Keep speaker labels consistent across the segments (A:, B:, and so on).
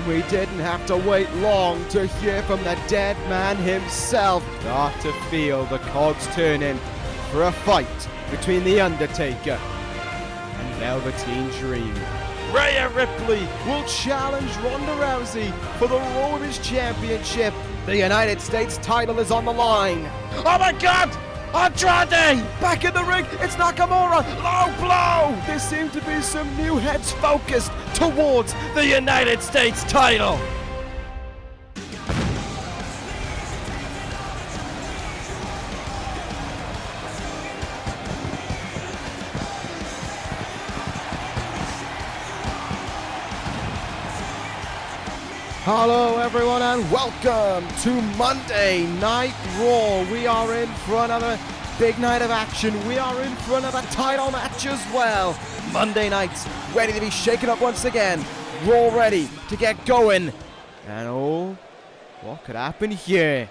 A: We didn't have to wait long to hear from the dead man himself. Start to feel the cogs turning for a fight between The Undertaker and Velveteen Dream. Rhea Ripley will challenge Ronda Rousey for the Raw Women's Championship. The United States title is on the line. Oh my God! Andrade! Back in the ring, it's Nakamura! Low blow! There seem to be some new heads focused towards the United States title. Hello everyone and welcome to Monday Night Raw. We are in for another big night of action. We are in for another title match as well. Monday nights ready to be shaken up once again. Raw ready to get going. And oh, what could happen here?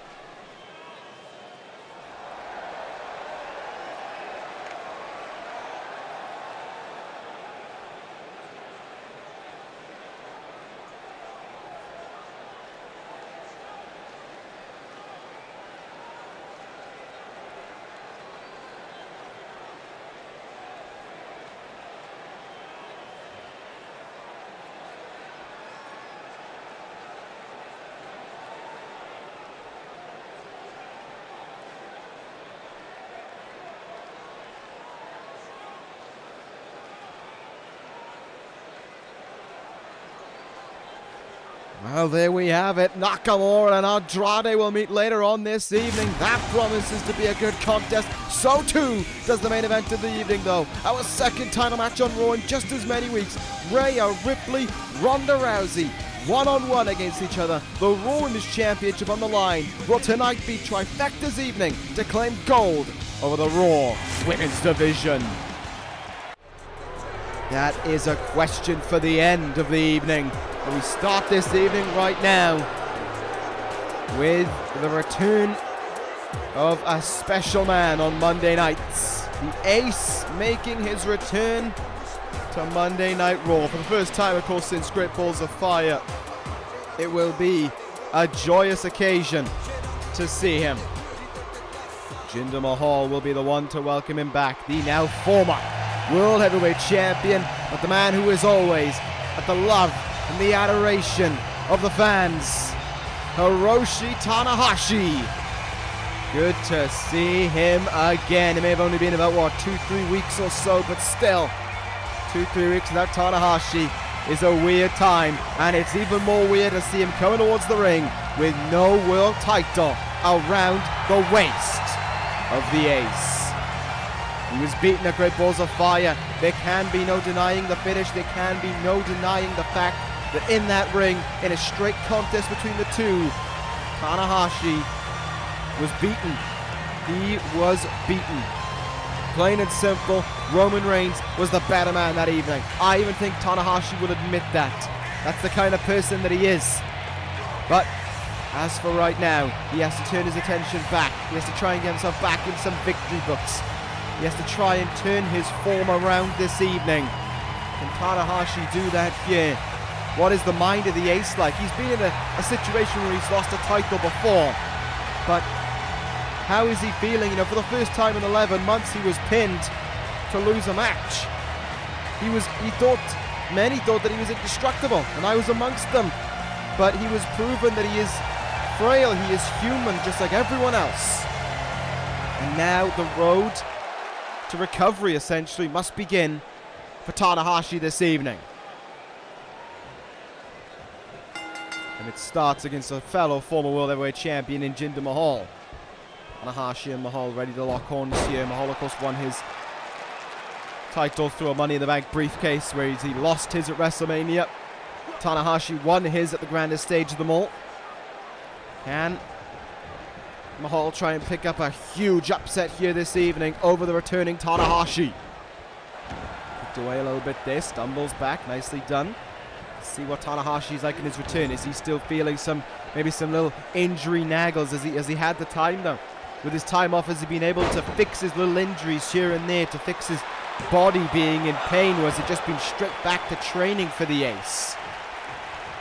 A: Well, there we have it. Nakamura and Andrade will meet later on this evening. That promises to be a good contest. So too does the main event of the evening, though. Our second title match on Raw in just as many weeks. Rhea Ripley, Ronda Rousey, one-on-one against each other. The Raw Women's Championship on the line. Will tonight be trifecta's evening to claim gold over the Raw Women's Division? That is a question for the end of the evening. But we start this evening right now with the return of a special man on Monday nights. The Ace making his return to Monday Night Raw. For the first time, of course, since Great Balls of Fire. It will be a joyous occasion to see him. Jinder Mahal will be the one to welcome him back. The now former World Heavyweight Champion, but the man who is always at the love and the adoration of the fans, Hiroshi Tanahashi. Good to see him again. It may have only been about, 2-3 weeks or so, but still, 2-3 weeks without Tanahashi is a weird time, and it's even more weird to see him coming towards the ring with no world title around the waist of the Ace. He was beaten at Great Balls of Fire. There can be no denying the finish. There can be no denying the fact that in that ring, in a straight contest between the two, Tanahashi was beaten. He was beaten. Plain and simple, Roman Reigns was the better man that evening. I even think Tanahashi would admit that. That's the kind of person that he is. But as for right now, he has to turn his attention back. He has to try and get himself back in some victory books. He has to try and turn his form around this evening. Can Tanahashi do that here? What is the mind of the Ace like? He's been in a situation where he's lost a title before. But how is he feeling? For the first time in 11 months, he was pinned to lose a match. Many thought that he was indestructible, and I was amongst them. But he was proven that he is frail, he is human, just like everyone else. And now the road to recovery, essentially, must begin for Tanahashi this evening. And it starts against a fellow former World Heavyweight Champion in Jinder Mahal. Tanahashi and Mahal ready to lock horns here. Mahal, of course, won his title through a Money in the Bank briefcase, where he lost his at WrestleMania. Tanahashi won his at the grandest stage of them all. Can Mahal try and pick up a huge upset here this evening over the returning Tanahashi? Kicked away a little bit there, stumbles back, nicely done. Let's see what Tanahashi's like in his return. Is he still feeling maybe some little injury naggles as he had the time though? With his time off, has he been able to fix his little injuries here and there, to fix his body being in pain, or has it just been stripped back to training for the Ace?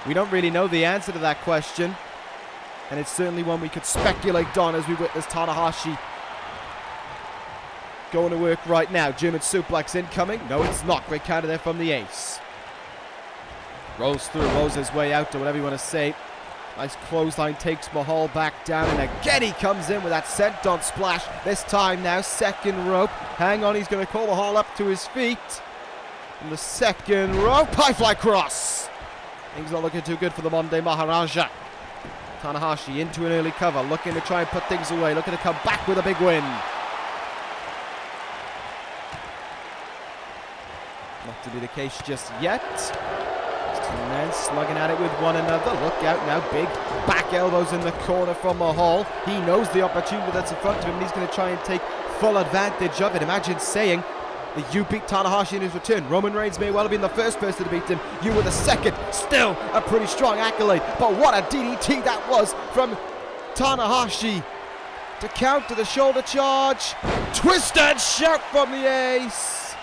A: We don't really know the answer to that question. And it's certainly one we could speculate on as we witness Tanahashi going to work right now. German suplex incoming. No, it's not. Great counter there from the ace. Rolls through, rolls his way out to whatever you want to say. Nice clothesline, takes Mahal back down, and again he comes in with that senton splash. This time now, second rope. Hang on, he's going to call Mahal up to his feet. And the second rope, high fly cross. Things not looking too good for the Monday Maharaja. Tanahashi into an early cover, looking to try and put things away, looking to come back with a big win. Not to be the case just yet. Two men slugging at it with one another. Look out now, big back elbows in the corner from Mahal. He knows the opportunity that's in front of him, and he's going to try and take full advantage of it. Imagine saying that you beat Tanahashi in his return. Roman Reigns may well have been the first person to beat him. You were the second. Still a pretty strong accolade. But what a DDT that was from Tanahashi to counter the shoulder charge. Twisted shout from the ace.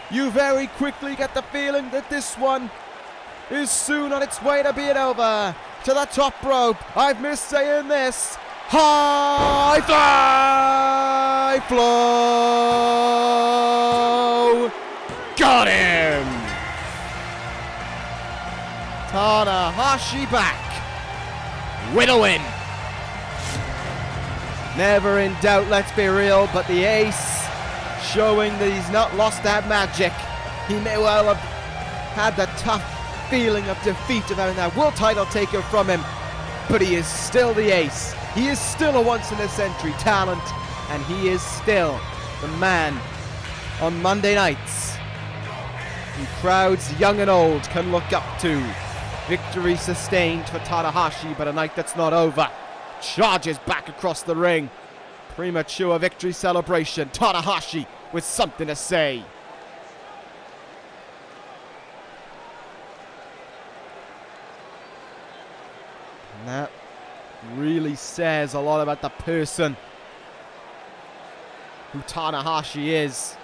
A: You very quickly get the feeling that this one is soon on its way to being over. To the top rope. I've missed saying this. High fly flow. Got him. Tanahashi back with a win. Never in doubt, let's be real, but the ace showing that he's not lost that magic. He may well have had the tough feeling of defeat of having that world title taken from him, but he is still the ace. He is still a once-in-a-century talent, and he is still the man on Monday nights who crowds young and old can look up to. Victory sustained for Tanahashi, but a night that's not over. Charges back across the ring. Premature victory celebration. Tanahashi with something to say. And that really says a lot about the person who Tanahashi is.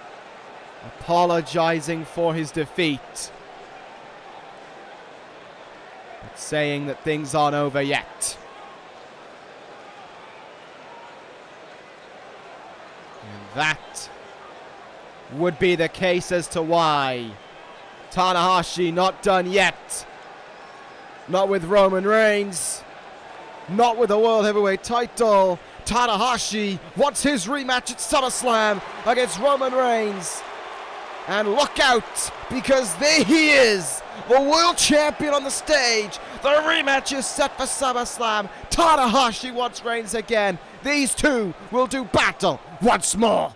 A: Apologizing for his defeat, but saying that things aren't over yet. And that would be the case as to why Tanahashi not done yet. Not with Roman Reigns. Not with the World Heavyweight title. Tanahashi wants his rematch at SummerSlam against Roman Reigns. And look out, because there he is, the world champion on the stage. The rematch is set for SummerSlam. Tanahashi wants Reigns again. These two will do battle once more.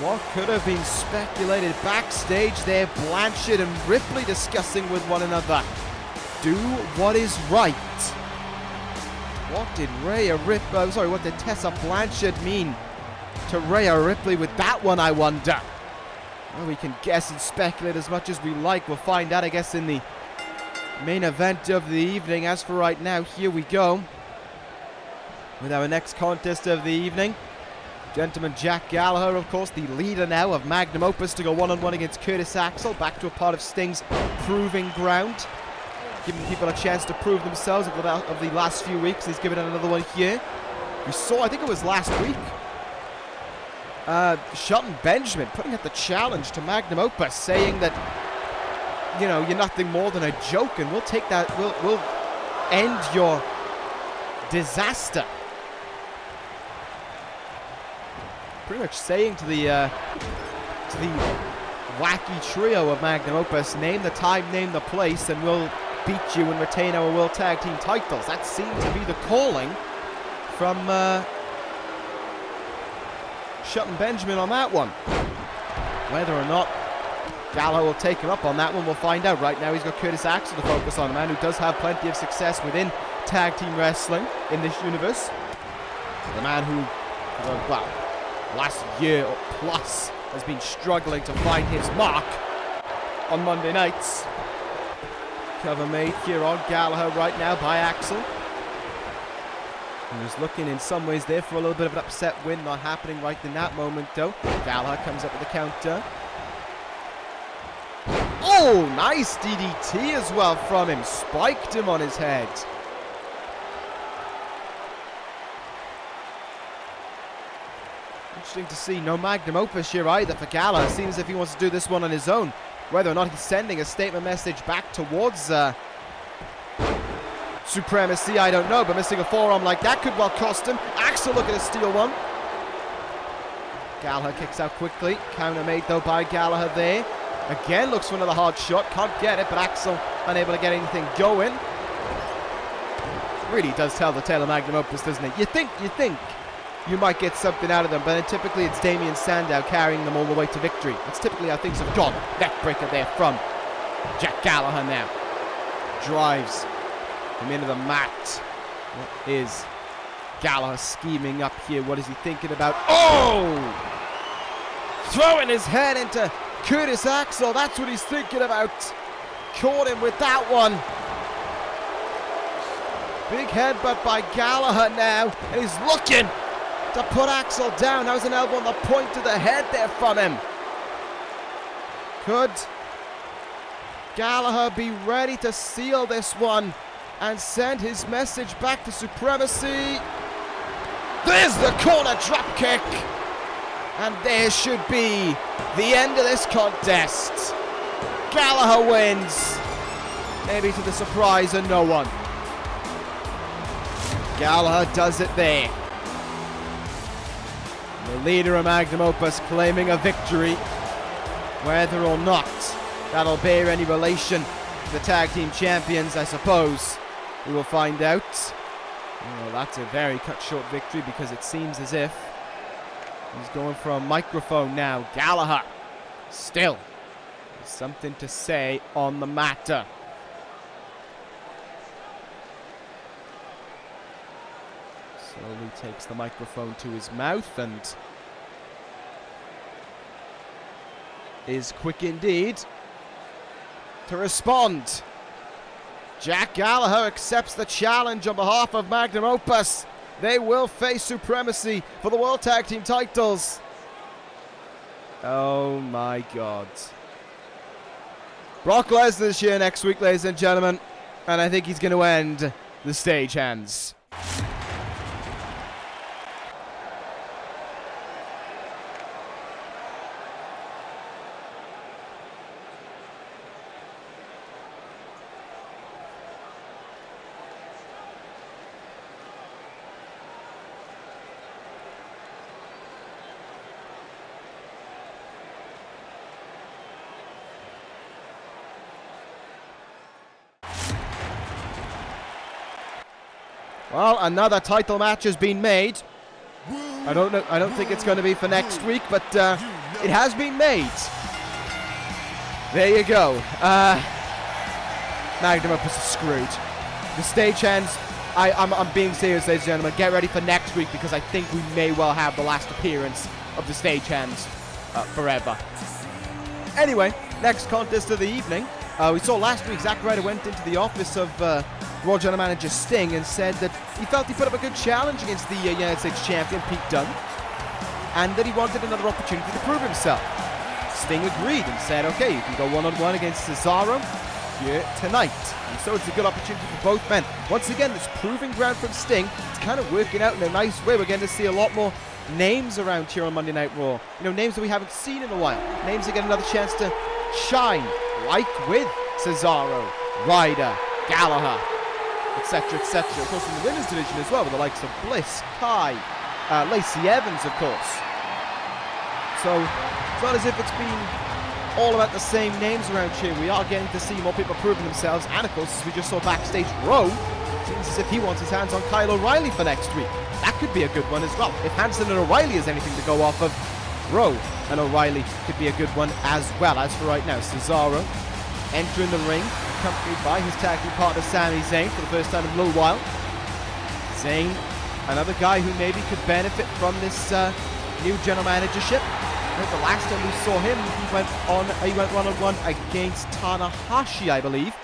A: What could have been speculated backstage there? Blanchard and Ripley discussing with one another. Do what is right. What did what did Tessa Blanchard mean to Rhea Ripley with that one, I wonder? Well, we can guess and speculate as much as we like. We'll find out, I guess, in the main event of the evening. As for right now, here we go with our next contest of the evening. Gentleman Jack Gallagher, of course, the leader now of Magnum Opus, to go one-on-one against Curtis Axel, back to a part of Sting's proving ground, giving people a chance to prove themselves of the last few weeks. He's given it another one here. We saw, I think it was last week, Shelton Benjamin putting out the challenge to Magnum Opus, saying that, you know, you're nothing more than a joke, and we'll take that, we'll end your disaster. Pretty much saying to the wacky trio of Magnum Opus, name the time, name the place, and we'll beat you and retain our World Tag Team titles. That seemed to be the calling from Shelton Benjamin on that one. Whether or not Gallagher will take him up on that one, we'll find out. Right now he's got Curtis Axel to focus on, a man who does have plenty of success within tag team wrestling in this universe. The man who, well, last year or plus has been struggling to find his mark. on Monday nights. Cover made here on Gallagher right now by Axel. He was looking in some ways there for a little bit of an upset win, not happening right in that moment though. Gallagher comes up with the counter. Oh, nice DDT as well from him. Spiked him on his head. Interesting to see. No magnum opus here either for Gallagher. Seems as if he wants to do this one on his own. Whether or not he's sending a statement message back towards Supremacy, I don't know. But missing a forearm like that could well cost him. Axel looking to steal one. Gallagher kicks out quickly. Counter made though by Gallagher there. Again looks for another hard shot. Can't get it, but Axel unable to get anything going. Really does tell the tale of magnum opus, doesn't it? You think you might get something out of them, but then typically it's Damien Sandow carrying them all the way to victory. That's typically how things have gone. Neckbreaker there from Jack Gallagher now. Drives him into the mat. What is Gallagher scheming up here? What is he thinking about? Oh! Throwing his head into Curtis Axel. That's what he's thinking about. Caught him with that one. Big headbutt by Gallagher now. And he's looking to put Axel down. That was an elbow on the point of the head there from him. Could Gallagher be ready to seal this one and send his message back to Supremacy? There's the corner drop kick. And there should be the end of this contest. Gallagher wins. Maybe to the surprise of no one. Gallagher does it there. The leader of Magnum Opus claiming a victory. Whether or not that'll bear any relation to the tag team champions, I suppose we will find out. Well, that's a very cut short victory because it seems as if he's going for a microphone now. Gallagher still has something to say on the matter. Slowly takes the microphone to his mouth and is quick indeed to respond. Jack Gallagher accepts the challenge on behalf of Magnum Opus. They will face Supremacy for the World Tag Team titles. Oh my God. Brock Lesnar's here next week, ladies and gentlemen, and I think he's going to end the stagehands. Well, another title match has been made. I don't think it's going to be for next week, but it has been made. There you go. Magnum Opus is screwed. The stagehands, I'm being serious, ladies and gentlemen. Get ready for next week because I think we may well have the last appearance of the stagehands forever. Anyway, next contest of the evening. We saw last week Zack Ryder went into the office of Raw General Manager Sting and said that he felt he put up a good challenge against the United States Champion Pete Dunne and that he wanted another opportunity to prove himself. Sting agreed and said, okay, you can go one-on-one against Cesaro here tonight. And so it's a good opportunity for both men. Once again, this proving ground from Sting. It's kind of working out in a nice way. We're getting to see a lot more names around here on Monday Night Raw. You know, names that we haven't seen in a while. Names that get another chance to shine, like with Cesaro, Ryder, Gallagher, etc., etc. Of course, in the women's division as well, with the likes of Bliss, Kai, Lacey Evans, of course. So, it's not as if it's been all about the same names around here. We are getting to see more people proving themselves, and of course, as we just saw backstage, Rowe seems as if he wants his hands on Kyle O'Reilly for next weweek. That could be a good one as well. If Hanson and O'Reilly has anything to go off of, Rowe and O'Reilly could be a good one as well. As for right now, Cesaro entering the ring, accompanied by his tag team partner Sami Zayn for the first time in a little while. Zayn, another guy who maybe could benefit from this new general managership. I think the last time we saw him, he went one-on-one against Tanahashi, I believe.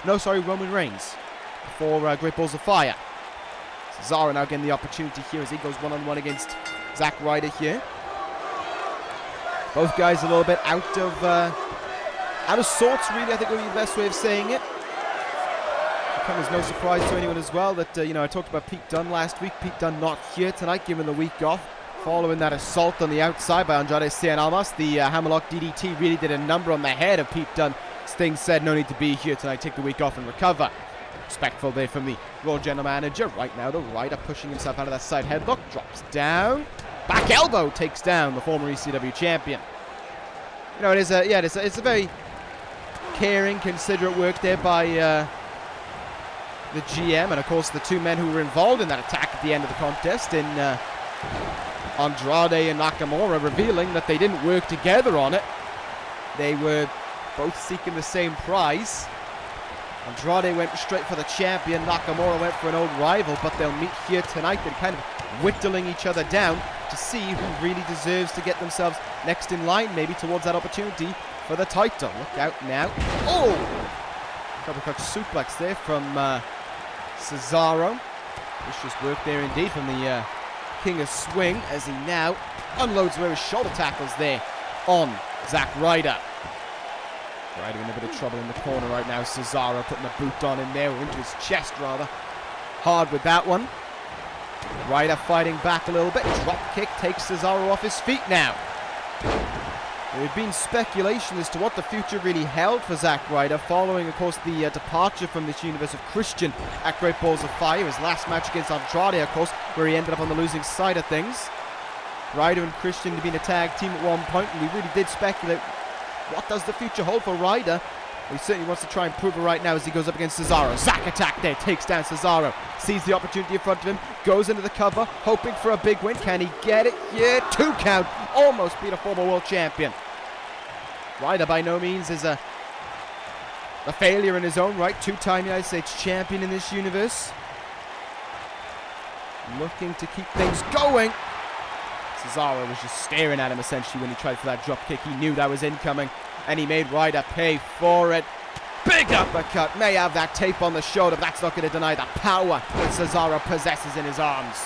A: No, sorry, Roman Reigns for Great Balls of Fire. Cesaro now getting the opportunity here as he goes one-on-one against Zack Ryder here. Both guys a little bit out of sorts, really, I think would be the best way of saying it. It comes as no surprise to anyone as well that, I talked about Pete Dunne last week. Pete Dunne not here tonight, given the week off. Following that assault on the outside by Andrade, Cien, Almas. The Hammerlock DDT really did a number on the head of Pete Dunne. Sting said no need to be here tonight, take the week off and recover. Respectful there from the Raw General Manager. Right now, the Ryder pushing himself out of that side headlock. Drops down. Back elbow takes down the former ECW champion. It's a very caring, considerate work there by the GM. And, of course, the two men who were involved in that attack at the end of the contest in Andrade and Nakamura, revealing that they didn't work together on it. They were both seeking the same prize. Andrade went straight for the champion. Nakamura went for an old rival, but they'll meet here tonight. They're kind of whittling each other down to see who really deserves to get themselves next in line, maybe towards that opportunity for the title. Look out now. Oh! Uppercut suplex there from Cesaro. Vicious work there indeed from the King of Swing as he now unloads where his shoulder tackles there on Zack Ryder. Ryder in a bit of trouble in the corner right now. Cesaro putting a boot on him there, or into his chest rather. Hard with that one. Ryder fighting back a little bit. Drop kick takes Cesaro off his feet now. There had been speculation as to what the future really held for Zack Ryder following, of course, the departure from this universe of Christian at Great Balls of Fire. His last match against Andrade, of course, where he ended up on the losing side of things. Ryder and Christian had been a tag team at one point, and we really did speculate, what does the future hold for Ryder? Well, he certainly wants to try and prove it right now as he goes up against Cesaro. Zack attack there, takes down Cesaro. Sees the opportunity in front of him, goes into the cover, hoping for a big win. Can he get it? Yeah, 2 count. Almost beat a former world champion. Ryder by no means is a failure in his own right. 2-time United States champion in this universe. Looking to keep things going. Cesaro was just staring at him essentially when he tried for that drop kick. He knew that was incoming, and he made Ryder pay for it. Big uppercut. May have that tape on the shoulder, but that's not going to deny the power that Cesaro possesses in his arms.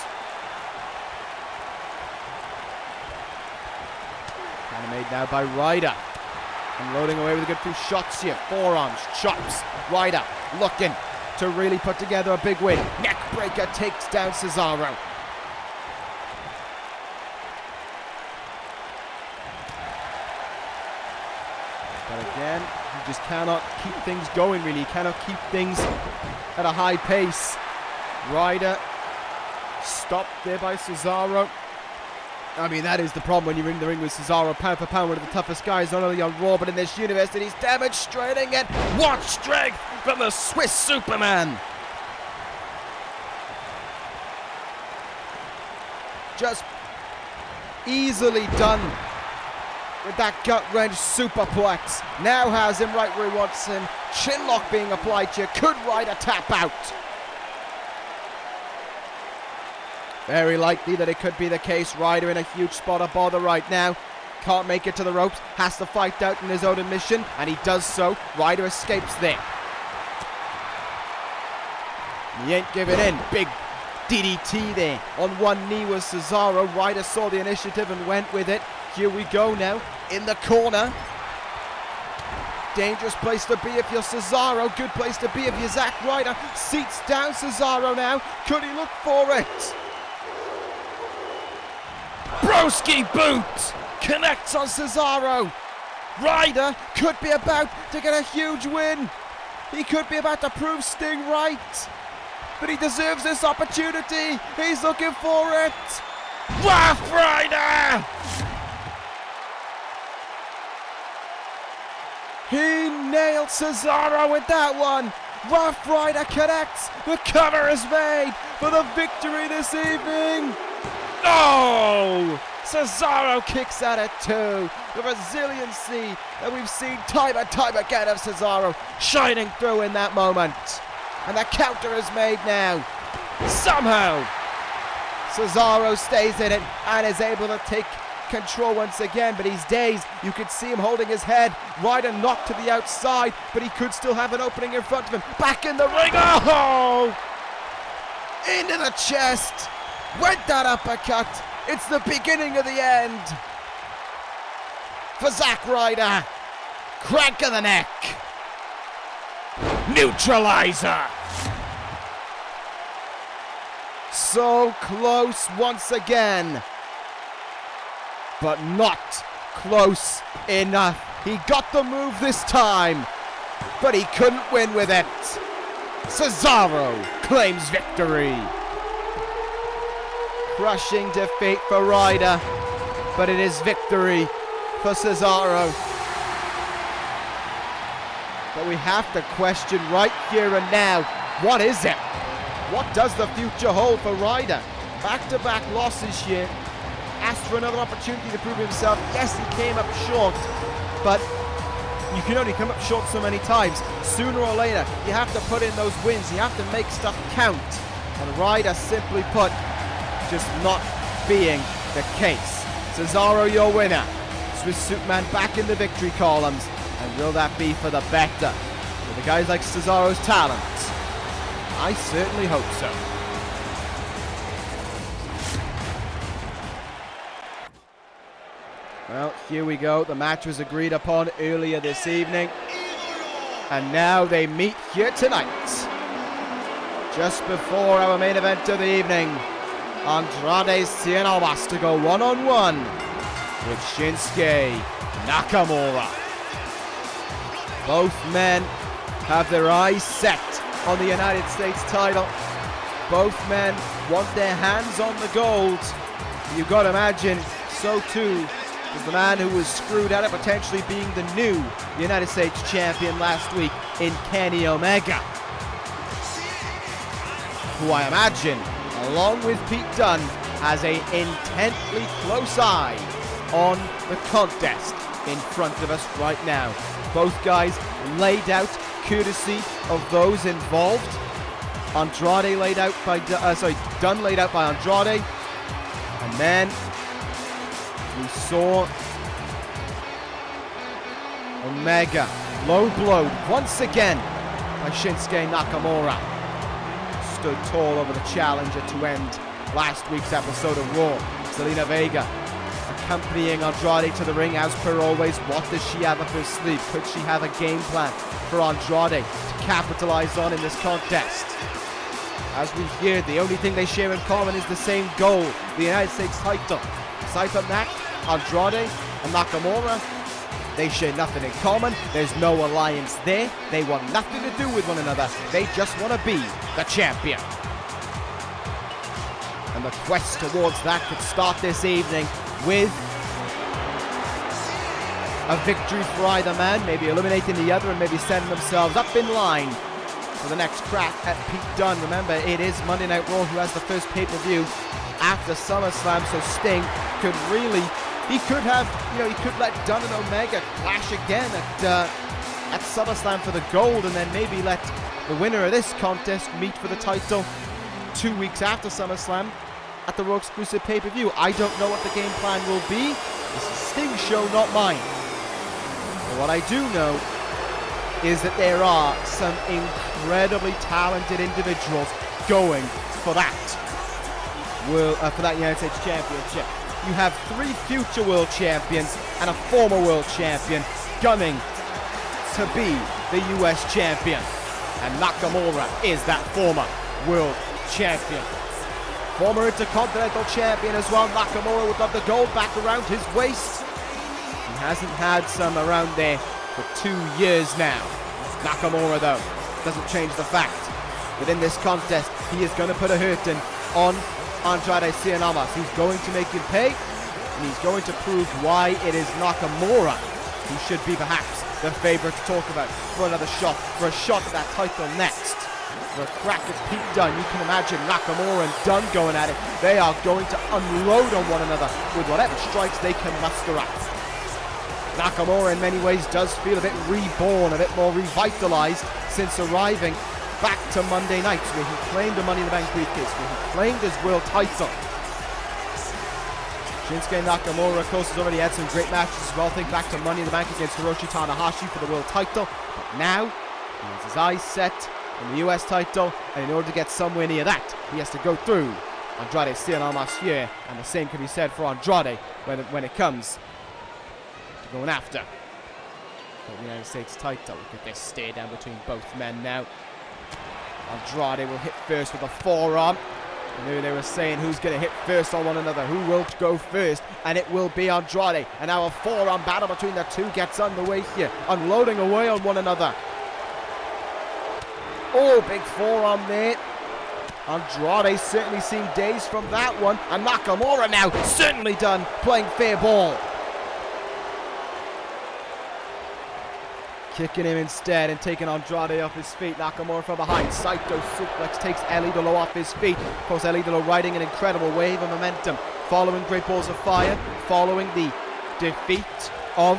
A: Kind of made now by Ryder. Unloading away with a good few shots here. Forearms, chops. Ryder looking to really put together a big win. Neck breaker takes down Cesaro. But again, he just cannot keep things going, really. He cannot keep things at a high pace. Ryder stopped there by Cesaro. I mean, that is the problem when you're in the ring with Cesaro, pound for pound, one of the toughest guys, not only on Raw, but in this universe, and he's demonstrating it. What strength from the Swiss Superman. Just easily done with that gut-wrench superplex. Now has him right where he wants him. Chinlock being applied here. Could Ryder tap out? Very likely that it could be the case. Ryder in a huge spot of bother right now. Can't make it to the ropes. Has to fight out in his own admission, and he does so. Ryder escapes there. He ain't giving in. Big DDT there. On one knee was Cesaro. Ryder saw the initiative and went with it. Here we go now. In the corner. Dangerous place to be if you're Cesaro. Good place to be if you're Zack Ryder. Seats down Cesaro now. Could he look for it? Broski boot connects on Cesaro. Ryder could be about to get a huge win. He could be about to prove Sting right. But he deserves this opportunity. He's looking for it. Rough Ryder! He nailed Cesaro with that one. Rough Ryder connects. The cover is made for the victory this evening. Oh! Cesaro kicks out at 2. The resiliency that we've seen time and time again of Cesaro shining through in that moment. And the counter is made now. Somehow, Cesaro stays in it and is able to take control once again, but he's dazed. You could see him holding his head. Ryder knocked to the outside, but he could still have an opening in front of him. Back in the ring. Oh! Into the chest. Went that uppercut. It's the beginning of the end for Zack Ryder. Crank of the neck. Neutralizer. So close once again, but not close enough. He got the move this time, but he couldn't win with it. Cesaro claims victory. Crushing defeat for Ryder, but it is victory for Cesaro. But we have to question right here and now, what is it? What does the future hold for Ryder? Back-to-back losses here. Asked for another opportunity to prove himself. Yes, he came up short, but you can only come up short so many times. Sooner or later, you have to put in those wins. You have to make stuff count. And Ryder, simply put, just not being the case. Cesaro, your winner. Swiss Superman back in the victory columns. And will that be for the better? With the guys like Cesaro's talent? I certainly hope so. Well, here we go. The match was agreed upon earlier this evening. And now they meet here tonight. Just before our main event of the evening, Andrade Cien Almas to go one-on-one with Shinsuke Nakamura. Both men have their eyes set on the United States title. Both men want their hands on the gold. You've got to imagine, so too is the man who was screwed out of potentially being the new United States champion last week in Kenny Omega, who I imagine, along with Pete Dunne, has a intently close eye on the contest in front of us right now. Both guys laid out courtesy of those involved. Andrade laid out by Dunne laid out by Andrade, and then we saw Omega low blowed once again by Shinsuke Nakamura. Stood tall over the challenger to end last week's episode of Raw. Zelina Vega accompanying Andrade to the ring as per always. What does she have up her sleeve? Could she have a game plan for Andrade to capitalize on in this contest? As we hear, the only thing they share in common is the same goal, the United States title. Aside from that, Andrade and Nakamura, they share nothing in common. There's no alliance there. They want nothing to do with one another. They just want to be the champion. And the quest towards that could start this evening with a victory for either man, maybe eliminating the other and maybe setting themselves up in line for the next crack at Pete Dunne. Remember, it is Monday Night Raw who has the first pay-per-view after SummerSlam, so Sting could really, he could let Dunne and Omega clash again at SummerSlam for the gold, and then maybe let the winner of this contest meet for the title 2 weeks after SummerSlam at the Raw exclusive pay-per-view. I don't know what the game plan will be. This is Sting's show, not mine. But what I do know is that there are some incredibly talented individuals going for that United States Championship. You have 3 future world champions and a former world champion gunning to be the US champion. And Nakamura is that former world champion. Former Intercontinental champion as well. Nakamura would love the gold back around his waist. He hasn't had some around there for 2 years now. Nakamura, though, doesn't change the fact that in this contest, he is going to put a hurting on Andrade Cien Almas. He's going to make him pay, and he's going to prove why it is Nakamura who should be perhaps the favorite to talk about for another shot, for a shot at that title next. For a crack at Pete Dunne, you can imagine Nakamura and Dunne going at it. They are going to unload on one another with whatever strikes they can muster up. Nakamura in many ways does feel a bit reborn, a bit more revitalized since arriving back to Monday nights, where he claimed a Money in the Bank briefcase, where he claimed his world title. Shinsuke Nakamura, of course, has already had some great matches as well. Think back to Money in the Bank against Hiroshi Tanahashi for the world title. But now, he has his eyes set on the US title, and in order to get somewhere near that, he has to go through Andrade, Cien, Almas here, and the same can be said for Andrade when it comes to going after the United States title. Look at this stare down between both men now. Andrade will hit first with a forearm. I knew they were saying who's going to hit first on one another, who will go first, and it will be Andrade. And now a forearm battle between the two gets underway here, unloading away on one another. Oh, big forearm there. Andrade certainly seemed dazed from that one, and Nakamura now certainly done playing fair ball. Kicking him instead and taking Andrade off his feet. Nakamura from behind. Saito suplex takes El Idolo off his feet. Of course, El Idolo riding an incredible wave of momentum. Following Great Balls of Fire. Following the defeat of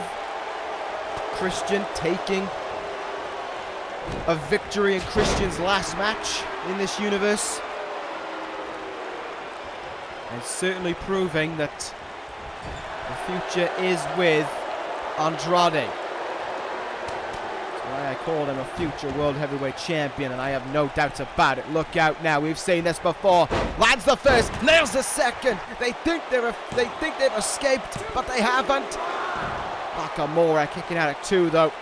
A: Christian. Taking a victory in Christian's last match in this universe. And certainly proving that the future is with Andrade. I called him a future world heavyweight champion, and I have no doubts about it. Look out now, we've seen this before. Lands the first, nails the second. They think they've escaped, but they haven't. Nakamura kicking out at 2 though.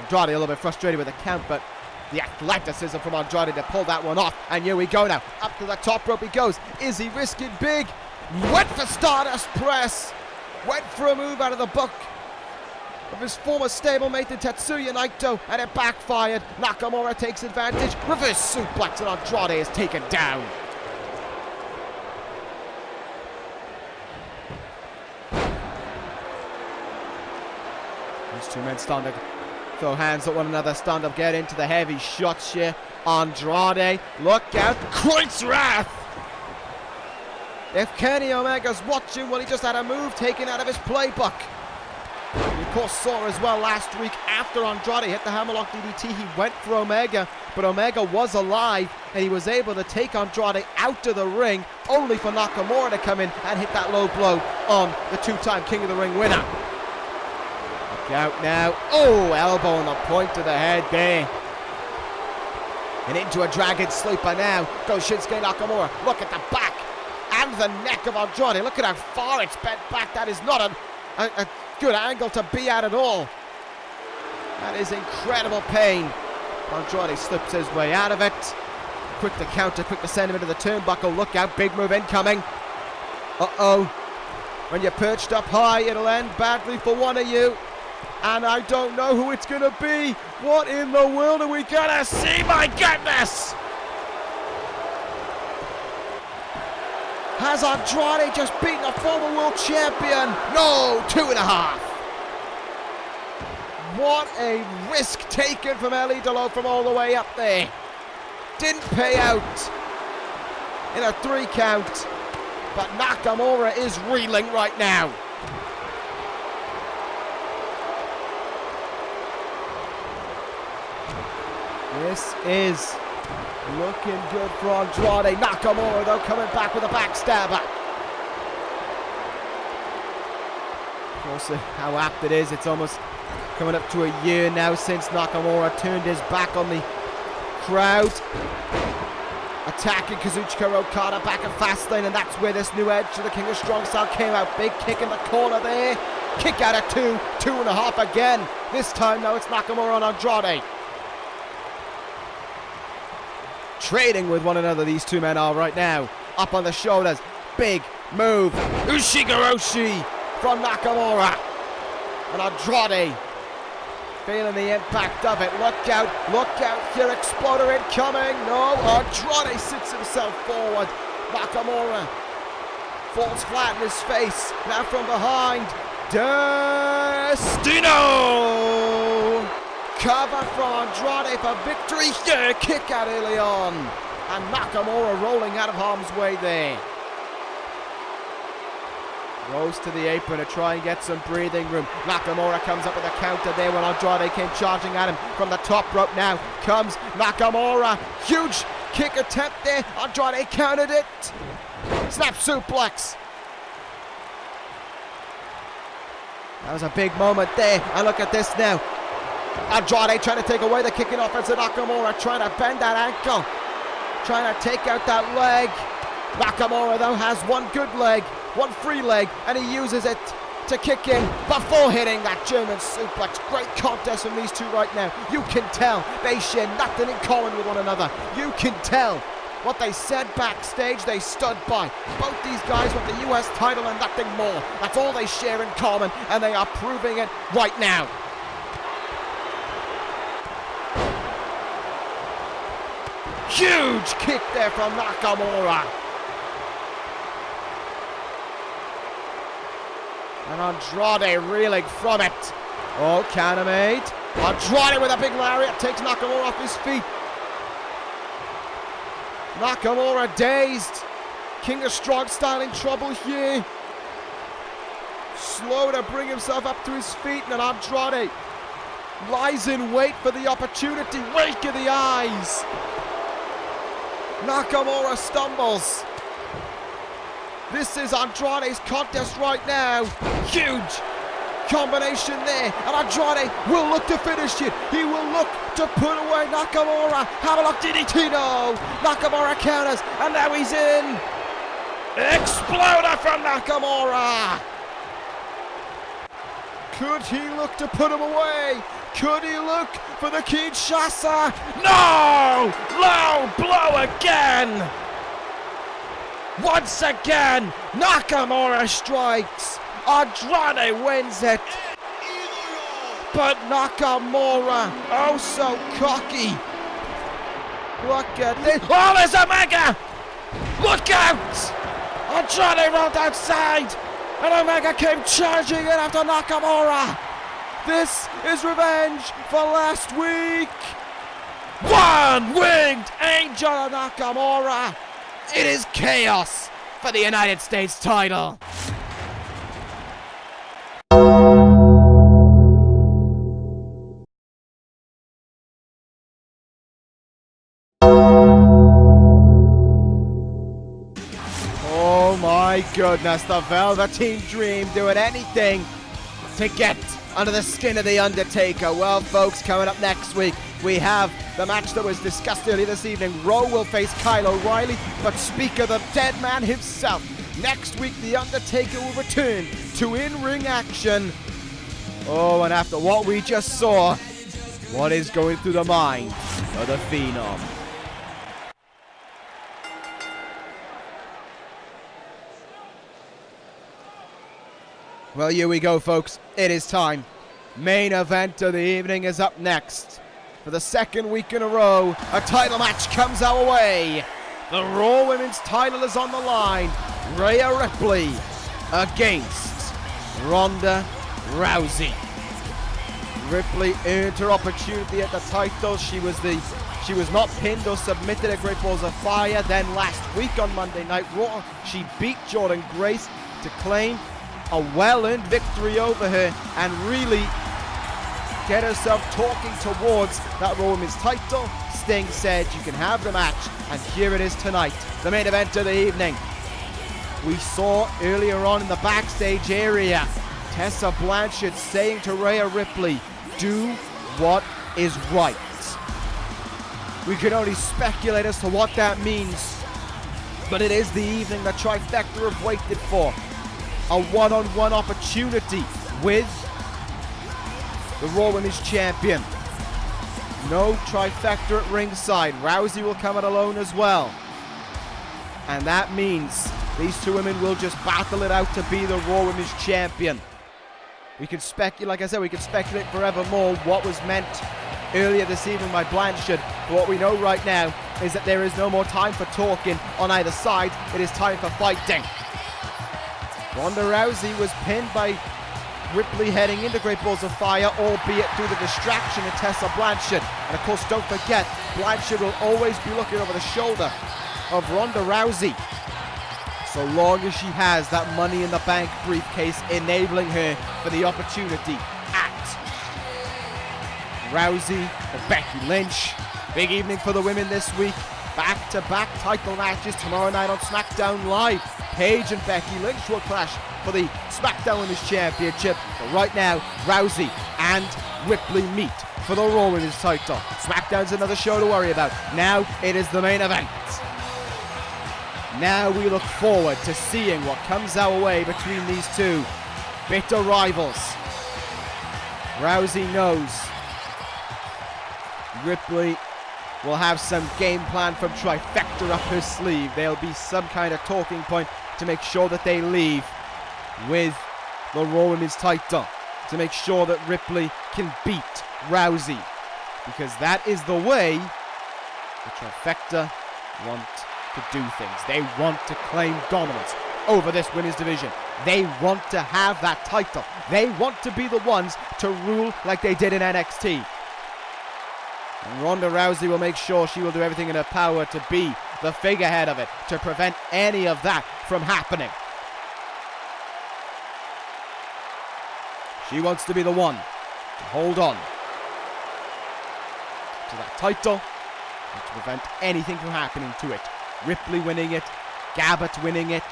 A: Andrade a little bit frustrated with the count, but the athleticism from Andrade to pull that one off. And here we go now, up to the top rope he goes. Is he risking big? Went for Stardust Press. Went for a move out of the book of his former stablemate in Tetsuya Naito, and it backfired. Nakamura takes advantage. Reverse suplex, and Andrade is taken down. These two men starting to throw hands at one another, starting to get into the heavy shots here. Andrade, look out, Christ's wrath! If Kenny Omega's watching, well, he just had a move taken out of his playbook. We of course saw as well last week after Andrade hit the hammerlock DDT, he went for Omega, but Omega was alive and he was able to take Andrade out of the ring, only for Nakamura to come in and hit that low blow on the two-time King of the Ring winner. Look out now. Oh, elbow on the point of the head there. And into a dragon sleeper now goes Shinsuke Nakamura. Look at the back and the neck of Andrade. Look at how far it's bent back. That is not a good angle to be at all. That is incredible pain. Andrade slips his way out of it. Quick to counter, quick to send him into the turnbuckle. Look out, big move incoming. Uh-oh. When you're perched up high, it'll end badly for one of you. And I don't know who it's going to be. What in the world are we going to see? My goodness! Has Andrade just beaten a former world champion? No, 2.5. What a risk taken from El Idolo from all the way up there. Didn't pay out in a 3 count, but Nakamura is reeling right now. This is looking good for Andrade. Nakamura, though, coming back with a backstabber. Of course, how apt it is. It's almost coming up to a year now since Nakamura turned his back on the crowd. Attacking Kazuchika Okada back at Fastlane, and that's where this new edge to the King of Strong Style came out. Big kick in the corner there. Kick out at 2, 2.5 again. This time, now it's Nakamura on Andrade. Trading with one another, these two men are right now. Up on the shoulders. Big move. Ushigoroshi from Nakamura. And Andrade feeling the impact of it. Look out here. Exploder incoming. No, Andrade sits himself forward. Nakamura falls flat in his face. Now from behind. Destino! Cover from Andrade for victory here. Kick out early on. And Nakamura rolling out of harm's way there. Rose to the apron to try and get some breathing room. Nakamura comes up with a counter there when Andrade came charging at him from the top rope. Now comes Nakamura. Huge kick attempt there. Andrade countered it. Snap suplex. That was a big moment there. And look at this now. Andrade trying to take away the kicking offense of Nakamura, trying to bend that ankle, trying to take out that leg. Nakamura though has one good leg, one free leg, and he uses it to kick in before hitting that German suplex. Great contest from these two right now. You can tell they share nothing in common with one another. You can tell what they said backstage, they stood by. Both these guys want the US title and nothing more. That's all they share in common, and they are proving it right now. Huge kick there from Nakamura. And Andrade reeling from it. Oh, Canamade. Andrade with a big lariat takes Nakamura off his feet. Nakamura dazed. King of Strong Style in trouble here. Slow to bring himself up to his feet, and Andrade lies in wait for the opportunity. Wake of the eyes. Nakamura stumbles. This is Andrade's contest right now. Huge combination there. And Andrade will look to finish it. He will look to put away Nakamura. Have a look, DDT, no. Nakamura counters, and now he's in. Exploder from Nakamura. Could he look to put him away? Could he look for the Kinshasa? No! Low blow again! Once again, Nakamura strikes. Andrade wins it. But Nakamura, oh so cocky. Look at this. Oh, there's a Omega! Look out! Andrade rolled outside, and Omega came charging in after Nakamura. This is revenge for last week. One-winged angel Nakamura. It is chaos for the United States title. Oh my goodness, the Velveteen Dream doing anything to get under the skin of The Undertaker. Well, folks, coming up next week, we have the match that was discussed earlier this evening. Raw will face Kyle O'Reilly, but speak of the dead man himself. Next week, The Undertaker will return to in-ring action. Oh, and after what we just saw, what is going through the mind of the Phenom? Well, here we go, folks. It is time. Main event of the evening is up next. For the second week in a row, a title match comes our way. The Raw Women's title is on the line. Rhea Ripley against Ronda Rousey. Ripley earned her opportunity at the title. She was not pinned or submitted at Great Balls of Fire. Then last week on Monday Night Raw, she beat Jordynne Grace to claim a well-earned victory over her and really get herself talking towards that Raw Women's title. Sting said you can have the match, and here it is tonight, the main event of the evening. We saw earlier on in the backstage area Tessa Blanchard saying to Rhea Ripley, do what is right. We can only speculate as to what that means, but it is the evening that Trifecta have waited for. A one-on-one opportunity with the Raw Women's Champion. No Trifecta at ringside. Rousey will come out alone as well. And that means these two women will just battle it out to be the Raw Women's Champion. We can speculate, like I said, we can speculate forevermore what was meant earlier this evening by Blanchard. But what we know right now is that there is no more time for talking on either side. It is time for fighting. Ronda Rousey was pinned by Ripley heading into Great Balls of Fire, albeit through the distraction of Tessa Blanchard. And of course, don't forget, Blanchard will always be looking over the shoulder of Ronda Rousey, so long as she has that Money in the Bank briefcase enabling her for the opportunity at Rousey or Becky Lynch. Big evening for the women this week. Back-to-back title matches tomorrow night on SmackDown Live. Paige and Becky Lynch will clash for the SmackDown Women's Championship. But right now, Rousey and Ripley meet for the Raw Women's title. SmackDown's another show to worry about. Now it is the main event. Now we look forward to seeing what comes our way between these two bitter rivals. Rousey knows Ripley will have some game plan from Trifecta up her sleeve. There'll be some kind of talking point to make sure that they leave with the Raw Women's title, to make sure that Ripley can beat Rousey, because that is the way the Trifecta want to do things. They want to claim dominance over this women's division. They want to have that title. They want to be the ones to rule like they did in NXT. And Ronda Rousey will make sure she will do everything in her power to be the figurehead of it, to prevent any of that from happening. She wants to be the one to hold on to that title and to prevent anything from happening to it. Ripley winning it, Gabbert winning it,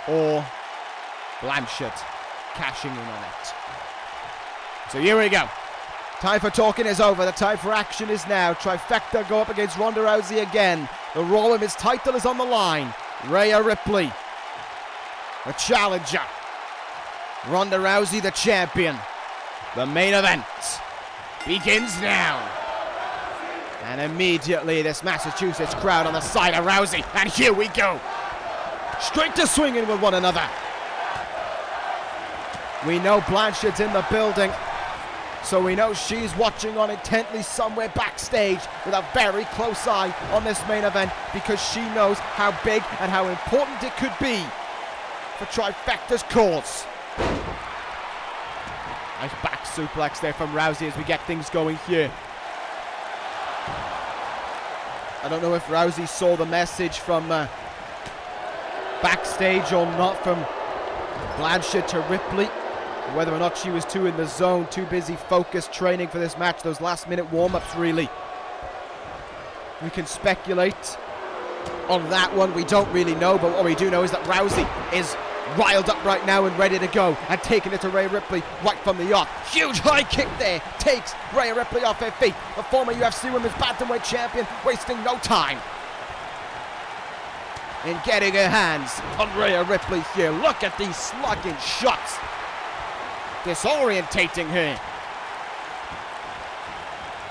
A: or Blanchard cashing in on it. So here we go. Time for talking is over. The time for action is now. Trifecta go up against Ronda Rousey again. The Raw Women's title is on the line. Rhea Ripley, the challenger. Ronda Rousey, the champion. The main event begins now. And immediately this Massachusetts crowd on the side of Rousey. And here we go. Straight to swinging with one another. We know Blanchard's in the building, so we know she's watching on intently somewhere backstage with a very close eye on this main event, because she knows how big and how important it could be for Trifecta's cause. Nice back suplex there from Rousey as we get things going here. I don't know if Rousey saw the message from backstage or not from Blanchard to Ripley. Whether or not she was too in the zone, too busy focused training for this match, those last minute warm-ups really. We can speculate on that one, we don't really know, but what we do know is that Rousey is riled up right now and ready to go, and taking it to Rhea Ripley right from the off. Huge high kick there, takes Rhea Ripley off her feet. The former UFC Women's Bantamweight Champion wasting no time in getting her hands on Rhea Ripley here. Look at these slugging shots, disorientating her.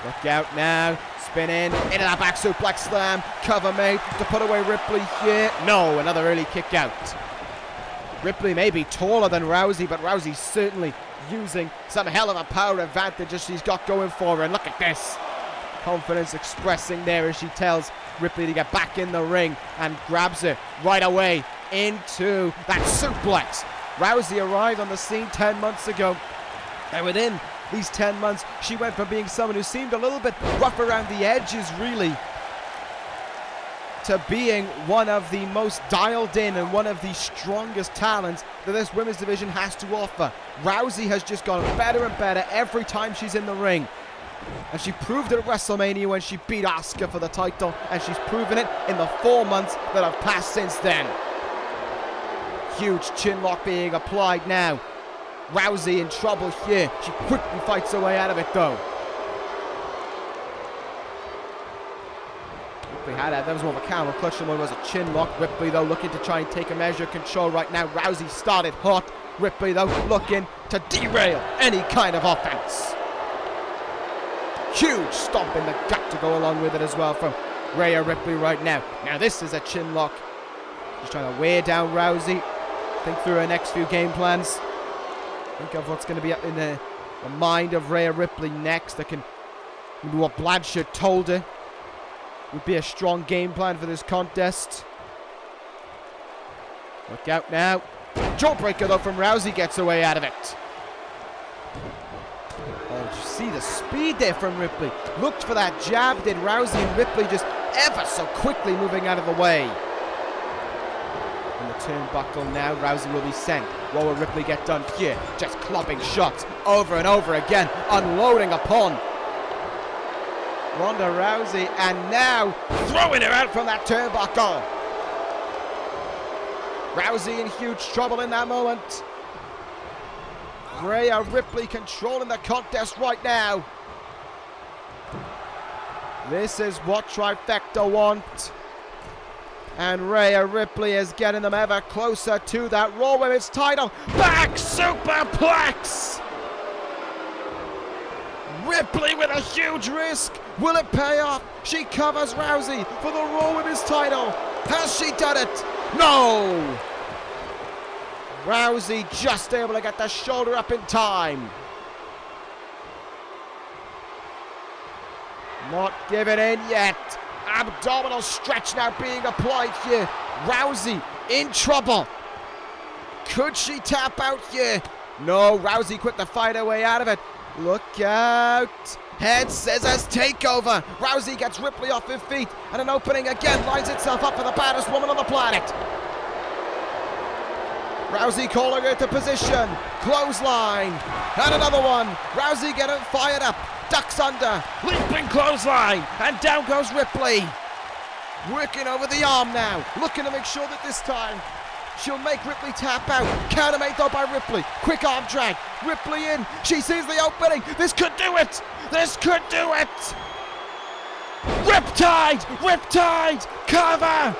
A: Look out now, spin in, into that back suplex slam, cover made to put away Ripley here. No, another early kick out. Ripley may be taller than Rousey, but Rousey's certainly using some hell of a power advantage as she's got going for her. And look at this. Confidence expressing there as she tells Ripley to get back in the ring, and grabs her right away into that suplex. Rousey arrived on the scene 10 months ago, and within these 10 months, she went from being someone who seemed a little bit rough around the edges, really, to being one of the most dialed in and one of the strongest talents that this women's division has to offer. Rousey has just gotten better and better every time she's in the ring. And she proved it at WrestleMania when she beat Asuka for the title, and she's proven it in the 4 months that have passed since then. Huge chin lock being applied now. Rousey in trouble here. She quickly fights her way out of it though. Ripley had that. That was more of a camel clutch than what was a chin lock. Ripley though looking to try and take a measure of control right now. Rousey started hot. Ripley though looking to derail any kind of offense. Huge stomp in the gut to go along with it as well from Rhea Ripley right now. Now this is a chin lock. She's trying to wear down Rousey. Think through her next few game plans. Think of what's going to be up in the mind of Rhea Ripley next. That can maybe what Blanchard told her would be a strong game plan for this contest. Look out now. Jawbreaker though from Rousey gets away out of it. Oh, did you see the speed there from Ripley? Looked for that jab, did Rousey, and Ripley just ever so quickly moving out of the way. In the turnbuckle now, Rousey will be sent. What will Ripley get done here? Just clubbing shots over and over again, unloading upon Ronda Rousey, and now throwing her out from that turnbuckle. Rousey in huge trouble in that moment. Rhea Ripley controlling the contest right now. This is what Trifecta want. And Rhea Ripley is getting them ever closer to that Raw Women's title. Back superplex! Ripley with a huge risk. Will it pay off? She covers Rousey for the Raw Women's title. Has she done it? No! Rousey just able to get the shoulder up in time. Not giving in yet. Abdominal stretch now being applied here. Rousey in trouble. Could she tap out here? No, Rousey quick to fight her way out of it. Look out. Head scissors takeover. Rousey gets Ripley off her feet, and an opening again lines itself up for the baddest woman on the planet. Rousey calling her to position. Clothesline. And another one. Rousey getting fired up. Ducks under. Leaping clothesline. And down goes Ripley. Working over the arm now. Looking to make sure that this time she'll make Ripley tap out. Countermade though by Ripley. Quick arm drag. Ripley in. She sees the opening. This could do it. This could do it. Riptide. Riptide. Cover.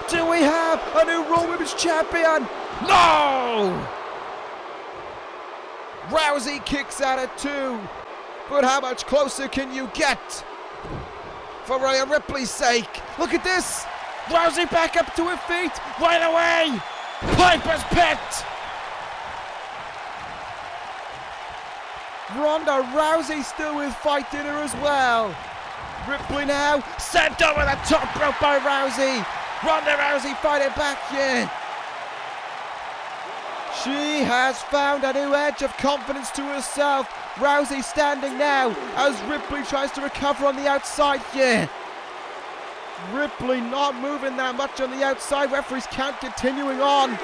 A: Do we have a new Raw Women's Champion? No! Rousey kicks out at 2. But how much closer can you get? For Rhea Ripley's sake. Look at this. Rousey back up to her feet. Right away. Piper's Pit. Ronda Rousey still with fight in her as well. Ripley now sent over the top rope by Rousey. Ronda Rousey fighting back here. She has found a new edge of confidence to herself. Rousey standing now as Ripley tries to recover on the outside here. Ripley not moving that much on the outside. Referee's count continuing on.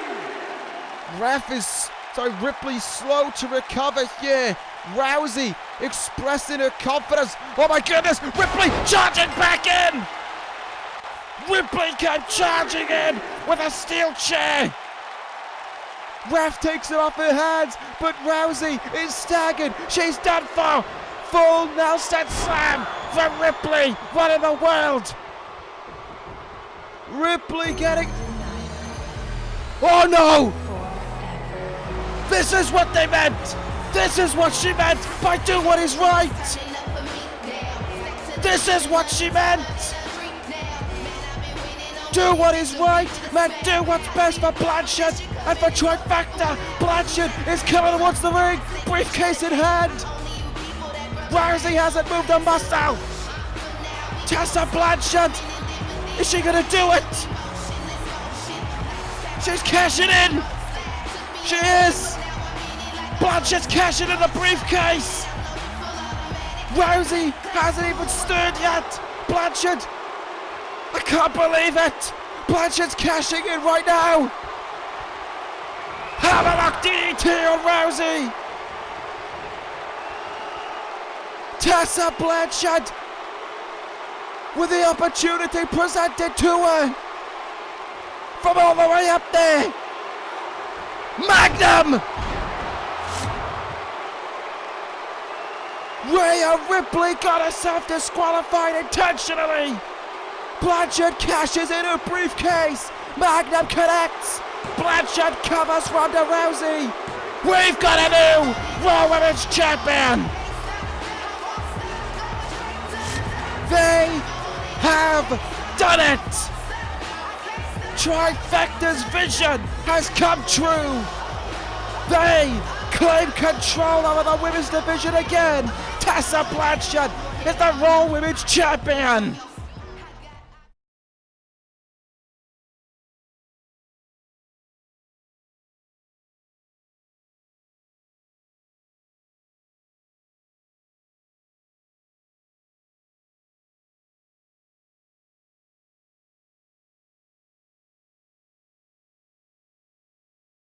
A: Ripley slow to recover here. Rousey expressing her confidence. Oh my goodness, Ripley charging back in. Ripley came charging in with a steel chair. Ref takes it off her hands, but Rousey is staggered. She's done for. Full Nelson slam from Ripley. What in the world? Ripley getting... Oh no! This is what they meant. This is what she meant by do what is right. This is what she meant. Do what is right, man, do what's best for Blanchard and for Trifecta. Blanchard is coming towards the ring, briefcase in hand. Rousey hasn't moved a muscle. Tessa Blanchard, is she gonna do it? She's cashing in. She is. Blanchard's cashing in the briefcase. Rousey hasn't even stirred yet. Blanchard, I can't believe it! Blanchard's cashing in right now! Hammerlock DDT on Rousey! Tessa Blanchard with the opportunity presented to her from all the way up there! Magnum! Rhea Ripley got herself disqualified intentionally! Blanchard cashes in her briefcase. Magnum connects. Blanchard covers Ronda Rousey. We've got a new Raw Women's Champion. They have done it. Trifecta's vision has come true. They claim control over the women's division again. Tessa Blanchard is the Raw Women's Champion.